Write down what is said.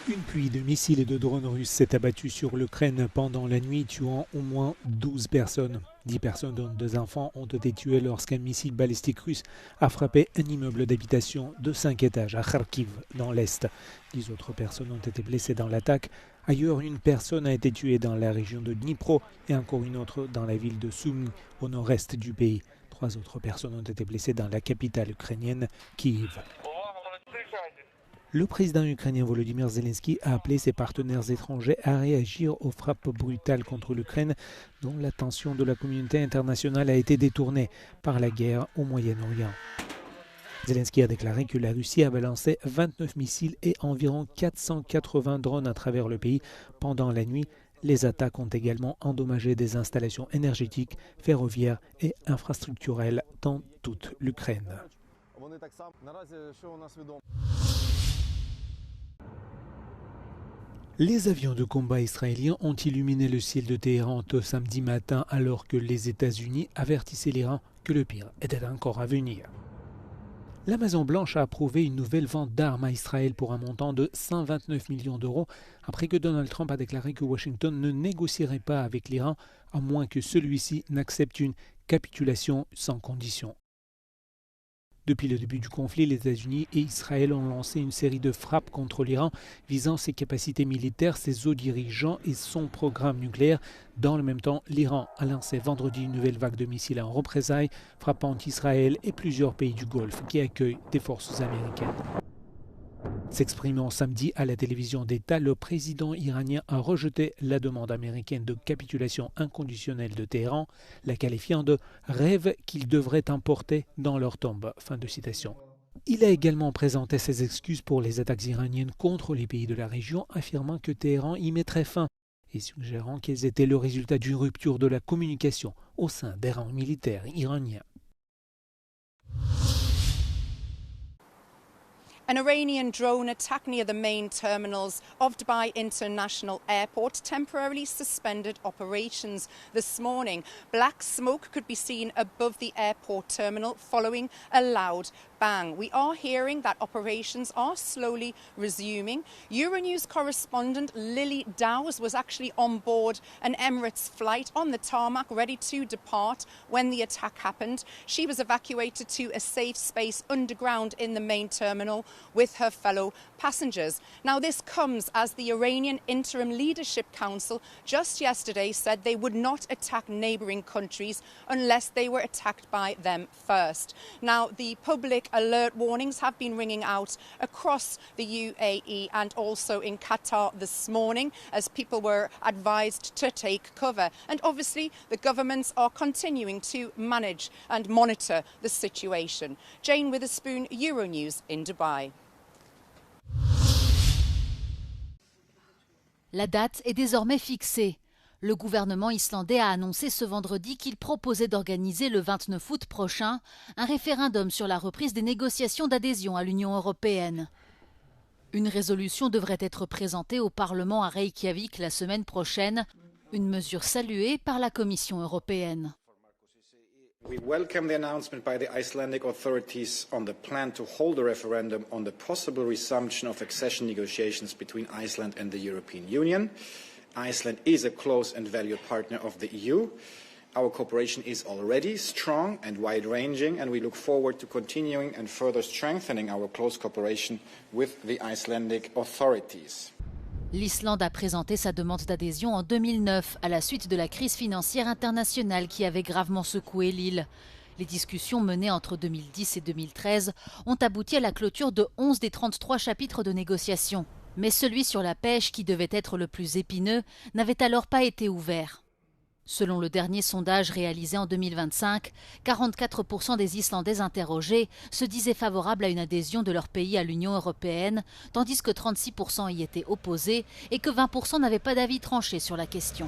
Une pluie de missiles et de drones russes s'est abattue sur l'Ukraine pendant la nuit, tuant au moins 12 personnes. 10 personnes, dont 2 enfants, ont été tuées lorsqu'un missile balistique russe a frappé un immeuble d'habitation de 5 étages à Kharkiv, dans l'Est. 10 autres personnes ont été blessées dans l'attaque. Ailleurs, une personne a été tuée dans la région de Dnipro et encore une autre dans la ville de Soumy, au nord-est du pays. 3 autres personnes ont été blessées dans la capitale ukrainienne, Kiev. Le président ukrainien Volodymyr Zelensky a appelé ses partenaires étrangers à réagir aux frappes brutales contre l'Ukraine, dont l'attention de la communauté internationale a été détournée par la guerre au Moyen-Orient. Zelensky a déclaré que la Russie a balancé 29 missiles et environ 480 drones à travers le pays pendant la nuit. Les attaques ont également endommagé des installations énergétiques, ferroviaires et infrastructurelles dans toute l'Ukraine. Les avions de combat israéliens ont illuminé le ciel de Téhéran ce samedi matin alors que les États-Unis avertissaient l'Iran que le pire était encore à venir. La Maison-Blanche a approuvé une nouvelle vente d'armes à Israël pour un montant de 129 millions d'euros après que Donald Trump a déclaré que Washington ne négocierait pas avec l'Iran à moins que celui-ci n'accepte une capitulation sans condition. Depuis le début du conflit, les États-Unis et Israël ont lancé une série de frappes contre l'Iran visant ses capacités militaires, ses hauts dirigeants et son programme nucléaire. Dans le même temps, l'Iran a lancé vendredi une nouvelle vague de missiles en représailles, frappant Israël et plusieurs pays du Golfe qui accueillent des forces américaines. S'exprimant samedi à la télévision d'État, le président iranien a rejeté la demande américaine de capitulation inconditionnelle de Téhéran, la qualifiant de « rêve qu'ils devraient emporter dans leur tombe ». Fin de citation. Il a également présenté ses excuses pour les attaques iraniennes contre les pays de la région, affirmant que Téhéran y mettrait fin et suggérant qu'elles étaient le résultat d'une rupture de la communication au sein des rangs militaires iraniens. An Iranian drone attack near the main terminals of Dubai International Airport temporarily suspended operations this morning. Black smoke could be seen above the airport terminal following a loud bang. We are hearing that operations are slowly resuming. Euronews correspondent Lily Dowes was actually on board an Emirates flight on the tarmac ready to depart when the attack happened. She was evacuated to a safe space underground in the main terminal with her fellow passengers. Now, this comes as the Iranian Interim Leadership Council just yesterday said they would not attack neighbouring countries unless they were attacked by them first. Now, the public alert warnings have been ringing out across the UAE and also in Qatar this morning as people were advised to take cover. And obviously, the governments are continuing to manage and monitor the situation. Jane Witherspoon, Euronews in Dubai. La date est désormais fixée. Le gouvernement islandais a annoncé ce vendredi qu'il proposait d'organiser le 29 août prochain un référendum sur la reprise des négociations d'adhésion à l'Union européenne. Une résolution devrait être présentée au Parlement à Reykjavik la semaine prochaine, une mesure saluée par la Commission européenne. We welcome the announcement by the Icelandic authorities on the plan to hold a referendum on the possible resumption of accession negotiations between Iceland and the European Union. Iceland is a close and valued partner of the EU. Our cooperation is already strong and wide-ranging, and we look forward to continuing and further strengthening our close cooperation with the Icelandic authorities. L'Islande a présenté sa demande d'adhésion en 2009 à la suite de la crise financière internationale qui avait gravement secoué l'île. Les discussions menées entre 2010 et 2013 ont abouti à la clôture de 11 des 33 chapitres de négociation. Mais celui sur la pêche, qui devait être le plus épineux, n'avait alors pas été ouvert. Selon le dernier sondage réalisé en 2025, 44% des Islandais interrogés se disaient favorables à une adhésion de leur pays à l'Union européenne, tandis que 36% y étaient opposés et que 20% n'avaient pas d'avis tranché sur la question.